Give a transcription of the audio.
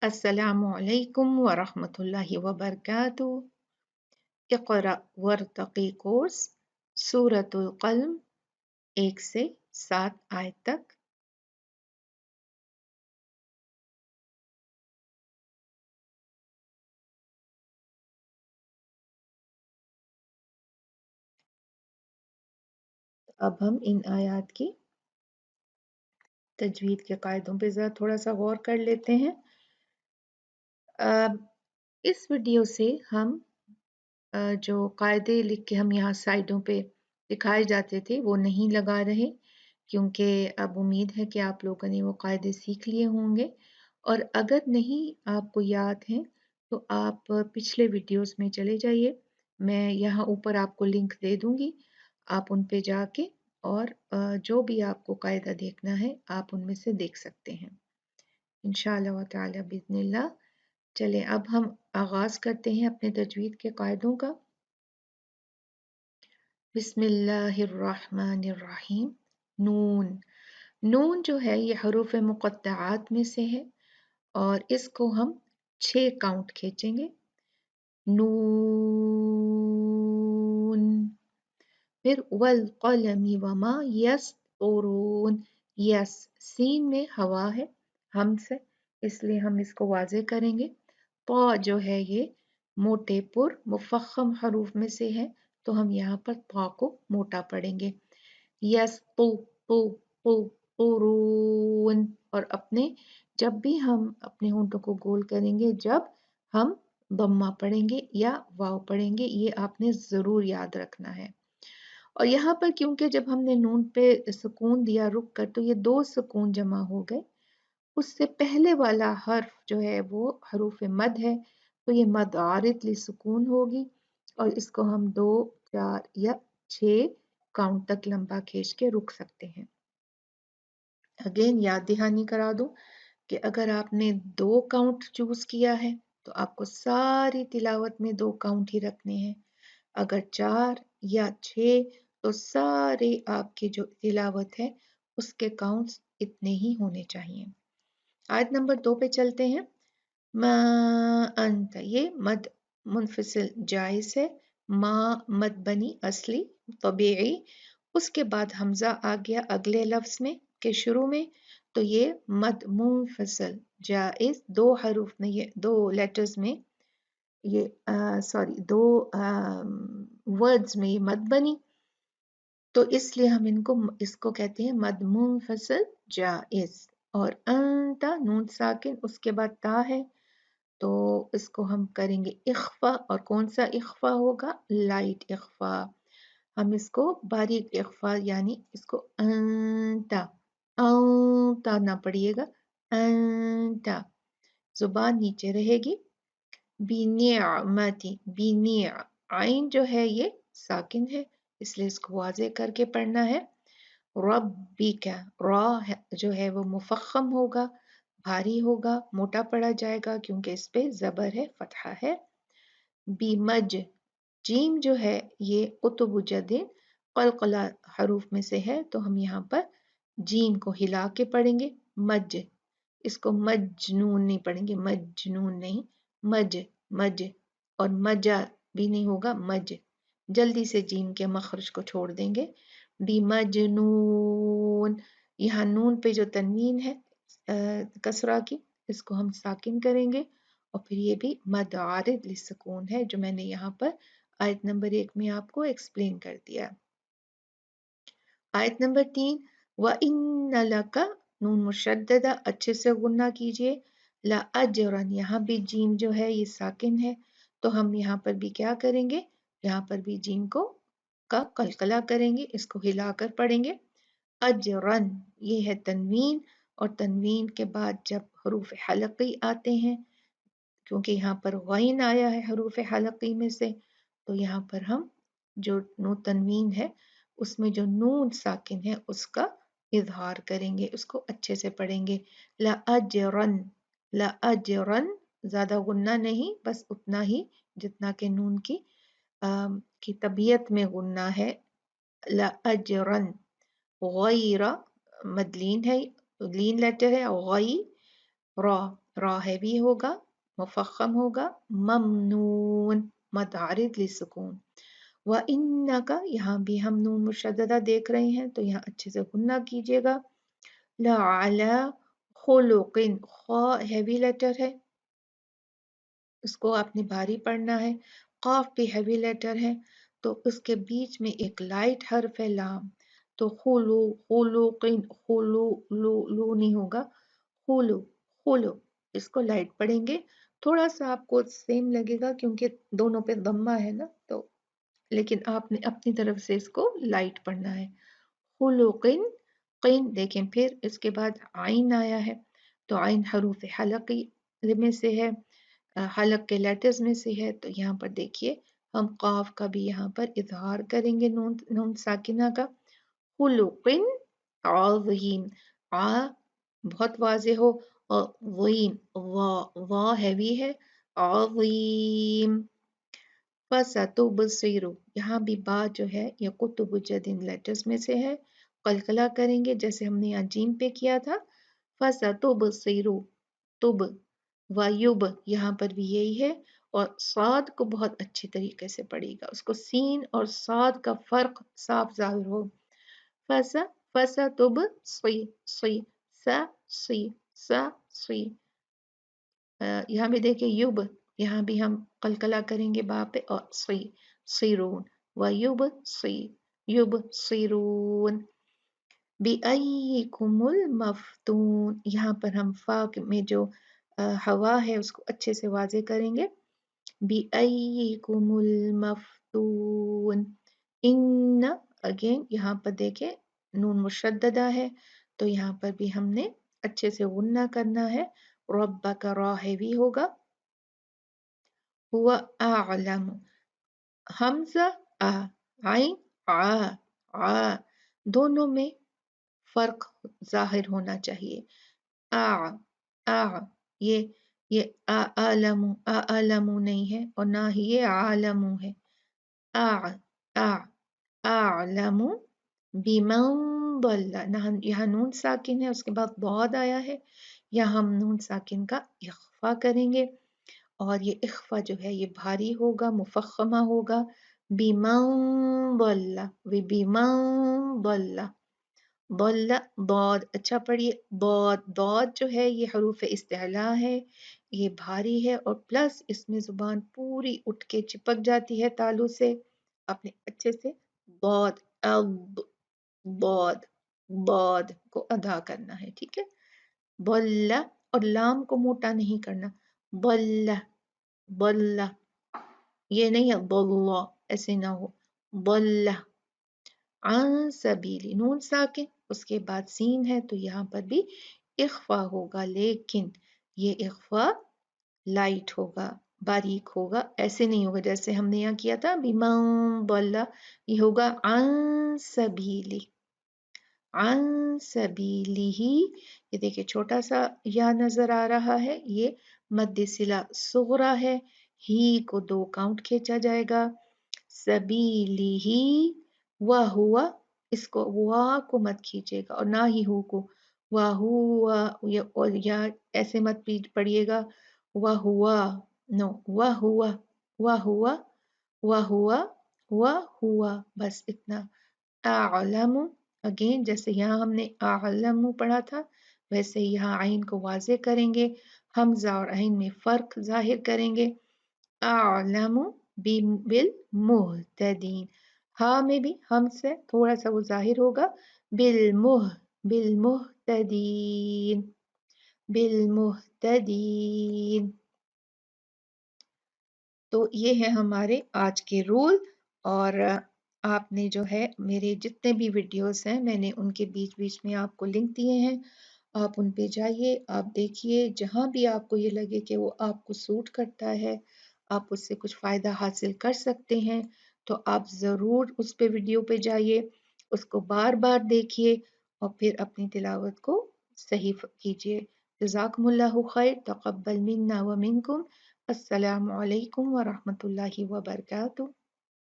السلام علیکم ورحمۃ اللہ وبرکاتہ۔ اقرأ ورتقی کورس سورۃ القلم 1 سے 7 آیت تک۔ اب ہم ان آیات کی تجوید کے قاعدوں پہ ذرا تھوڑا سا غور کر لیتے ہیں۔ اس ویڈیو سے ہم جو قاعدے لکھ کے ہم یہاں سائڈوں پہ دکھائے جاتے تھے وہ نہیں لگا رہے، کیونکہ اب امید ہے کہ آپ لوگوں نے وہ قاعدے سیکھ لیے ہوں گے، اور اگر نہیں آپ کو یاد ہیں تو آپ پچھلے ویڈیوز میں چلے جائیے، میں یہاں اوپر آپ کو لنک دے دوں گی، آپ ان پہ جا کے اور جو بھی آپ کو قاعدہ دیکھنا ہے آپ ان میں سے دیکھ سکتے ہیں انشاءاللہ تعالی باذن اللہ۔ چلیں اب ہم آغاز کرتے ہیں اپنے تجوید کے قاعدوں کا۔ بسم اللہ الرحمن الرحیم۔ نون، نون جو ہے یہ حروف مقطعات میں سے ہے اور اس کو ہم 6 کاؤنٹ کھینچیں گے۔ نون، پھر والقلم وما یسطرون، یس سین میں ہوا ہے ہم سے، اس لیے ہم اس کو واضح کریں گے۔ طا جو ہے یہ موٹے پر مفخم حروف میں سے ہے تو ہم یہاں پر طا کو موٹا پڑھیں گے۔ یس تو قرون، اور اپنے جب بھی ہم اپنے ہونٹوں کو گول کریں گے جب ہم ضمہ پڑھیں گے یا واو پڑھیں گے، یہ آپ نے ضرور یاد رکھنا ہے۔ اور یہاں پر کیونکہ جب ہم نے نون پہ سکون دیا رک کر تو یہ 2 سکون جمع ہو گئے، اس سے پہلے والا حرف جو ہے وہ حروف مد ہے تو یہ مد عارض لسکون ہوگی، اور اس کو ہم 2 4 یا 6 کاؤنٹ تک لمبا کھینچ کے رک سکتے ہیں۔ اگین یاد دہانی کرا دوں کہ اگر آپ نے 2 کاؤنٹ چوز کیا ہے تو آپ کو ساری تلاوت میں 2 کاؤنٹ ہی رکھنے ہیں، اگر 4 یا 6 تو سارے آپ کی جو تلاوت ہے اس کے کاؤنٹس اتنے ہی ہونے چاہیے۔ آیت نمبر 2 پہ چلتے ہیں۔ ما انت، یہ مد منفصل جائز ہے، ما مد بنی اصلی طبیعی، اس کے بعد حمزہ آ گیا اگلے لفظ میں کے شروع میں تو یہ مد منفصل جائز، 2 حروف میں یہ 2 لیٹرز میں یہ دو ورڈز میں یہ مد بنی، تو اس لیے ہم اس کو کہتے ہیں مد منفصل جائز۔ اور انتا نون ساکن اس کے بعد تا ہے تو اس کو ہم کریں گے اخفا، اور کون سا اخفا ہوگا؟ لائٹ اخفا، ہم اس کو باریک اخفا یعنی اس کو انتا انتا نہ پڑھیے گا، انتا زبان نیچے رہے گی۔ بنعمتی، بنع عین جو ہے یہ ساکن ہے اس لیے اس کو واضح کر کے پڑھنا ہے۔ ربک، را جو ہے وہ مفخم ہوگا، بھاری ہوگا، موٹا پڑھا جائے گا کیونکہ اس پہ زبر ہے، فتحہ ہے۔ بیمج، جیم جو ہے یہ قطب جدین قلقلہ حروف میں سے ہے تو ہم یہاں پر جیم کو ہلا کے پڑھیں گے، مج، اس کو مجنون نہیں پڑھیں گے، مجنون نہیں، مج مج، اور مجا بھی نہیں ہوگا، مج، جلدی سے جیم کے مخرج کو چھوڑ دیں گے۔ بمجنون، یہاں نون پہ جو تنوین ہے کسرہ کی اس کو ہم ساکن کریں گے، اور پھر یہ بھی مد عارض لسکون ہے جو میں نے یہاں پر آیت نمبر 1 میں آپ کو ایکسپلین کر دیا۔ آیت نمبر 3، وَإِنَّ لَكَ، نون مشددہ اچھے سے غنہ کیجئے، لَأَجْرًا، یہاں بھی جیم جو ہے یہ ساکن ہے تو ہم یہاں پر بھی کیا کریں گے، یہاں پر بھی جیم کا قلقلہ کریں گے، اس کو ہلا کر پڑھیں گے۔ اجرن، یہ ہے تنوین، اور تنوین کے بعد جب حروف حلقی آتے ہیں کیونکہ یہاں پر غین آیا ہے حروف حلقی میں سے تو یہاں پر ہم جو نو تنوین ہے اس میں جو نون ساکن ہے اس کا اظہار کریں گے، اس کو اچھے سے پڑھیں گے۔ لَأَجْرًا، لَأَجْرًا، زیادہ غنہ نہیں، بس اتنا ہی جتنا کہ نون کی طبیعت میں غنہ ہے۔ لَأَجْرًا، غَيْرَ، مدلین ہے، لین لیٹر ہے، غی را را हैवी होगा, मुफख्खम होगा, ममनून मद आरिद लिसुकून। व इन्नका, यहाँ भी हम नून मुशद्ददा देख रहे हैं तो यहाँ अच्छे से गुन्ना कीजिएगा। ला अला खुलुकिन, खा हैवी लेटर है, इसको आपने भारी पढ़ना है। काफ भी हैवी लेटर है, तो उसके बीच में एक लाइट हर्फ है लाम, तो खुलू खुलुकिन, खुलू लू लू नहीं होगा, खुलू खुलू, इसको लाइट पढ़ेंगे। थोड़ा सा आपको सेम लगेगा क्योंकि दोनों पे दम्मा है ना, तो लेकिन आपने अपनी तरफ से इसको लाइट पढ़ना है। खुलुकिन, किन देखें, फिर इसके बाद आइन आया है, तो आइन हरूफ हलकी में से है, हलक के लेटर्स में से है, तो यहाँ पर देखिए हम काफ का भी यहाँ पर इजहार करेंगे, नून नून साकिना का। खुलुकिन अज़ीम, आ बहुत वाज़ेह हो, और ज़ीम वा हैवी है, अज़ीम। फसतुबसिरु, यहाँ भी बा जो है ये कुतुबुज्जदिन लेटर्स में से है, कलकला करेंगे जैसे हमने यहाँ जीम पे किया था। फसतुबसिरु, तुब वायुब, यहाँ पर भी यही है, और साद को बहुत अच्छी तरीके से पढ़ेगा, उसको सीन और साद का फर्क साफ जाहिर हो। फस फसतुब सी सा सी सा सी, यहाँ भी देखिए युब, यहाँ भी हम कलकला करेंगे बा पे, और सी सीरून, व युब सीरून। बिअय्यिकुमुल मफ्तून, यहाँ पर हम फा में जो हवा है उसको अच्छे से वाजे करेंगे। बिअय्यिकुमुल मफ्तून। इन्न, अगेन यहाँ पर देखें नून मुशद्ददा है, तो यहाँ पर भी हमने अच्छे से गुन्ना करना है। रब्बा का रा हैवी होगा। हुआ आलम, हमजा आ, आइन आ, दोनों में फर्क जाहिर होना चाहिए। आ आ, ये ये आलमू नहीं है, और ना ही ये आलमू है। आ आ आलमू बिमन दल्ला, यहाँ नून साकिन है, उसके बाद बहुत आया है, यहाँ हम नून साकिन का इख्फा करेंगे, और ये इख्फा जो है ये भारी होगा, मुफख्खमा होगा। बिमन दल्ला, बिमन दल्ला, दल्ला दौद, अच्छा पढ़िए, दौद दौद जो है ये हरूफ इस्तिला है, ये भारी है, और प्लस इसमें जुबान पूरी उठ के चिपक जाती है तालू से। आपने अच्छे से दौद अब दौद दौद को अदा करना है, ठीक है। बल्ला, और लाम को मोटा नहीं करना, बल्ला बल्ला, ये नहीं है बल्ला, ऐसे ना हो, बल्ला। अन सबीली, नून साकिन, उसके बाद सीन है, तो यहाँ पर भी इख्फा होगा, लेकिन ये इख्फा लाइट होगा, बारीक होगा, ऐसे नहीं होगा जैसे हमने यहाँ किया था बिमन बल्ला, ये होगा अन सबीली, अन सबीलिही। ये देखिए छोटा सा या नजर आ रहा है, ये मद्दे सिला सुगरा है, ही को दो काउंट खींचा जाएगा। सबीलिही, वह हुआ, इसको वाह को मत खींचेगा, और ना ही हु को, वह हुआ, और या ऐसे मत पढ़िएगा, वह हुआ, नो, वह हुआ, वह हुआ, वह हुआ, वह हुआ, बस इतना। आलमु, अगेन जैसे यहाँ हमने आलमु पढ़ा था, वैसे ही यहाँ आइन को वाजे करेंगे, हमजा और आइन में फर्क जाहिर करेंगे। आलमु बिल मुहतदीन, हा में भी हम से थोड़ा सा वो जाहिर होगा, बिल मुहतदीन, बिल मुहतदीन। तो ये है हमारे आज के रूल, और आपने जो है मेरे जितने भी वीडियोस हैं मैंने उनके बीच बीच में आपको लिंक दिए हैं, आप उन पे जाइए, आप देखिए, जहाँ भी आपको ये लगे कि वो आपको सूट करता है, आप उससे कुछ फ़ायदा हासिल कर सकते हैं, तो आप ज़रूर उस पे वीडियो पे जाइए, उसको बार बार देखिए, और फिर अपनी तिलावत को सही कीजिए। जज़ाकुमुल्लाहु खैर, तक़ब्बल मिन्ना व मिनकुम। अस्सलामु अलैकुम व रहमतुल्लाहि व बरकातुहू।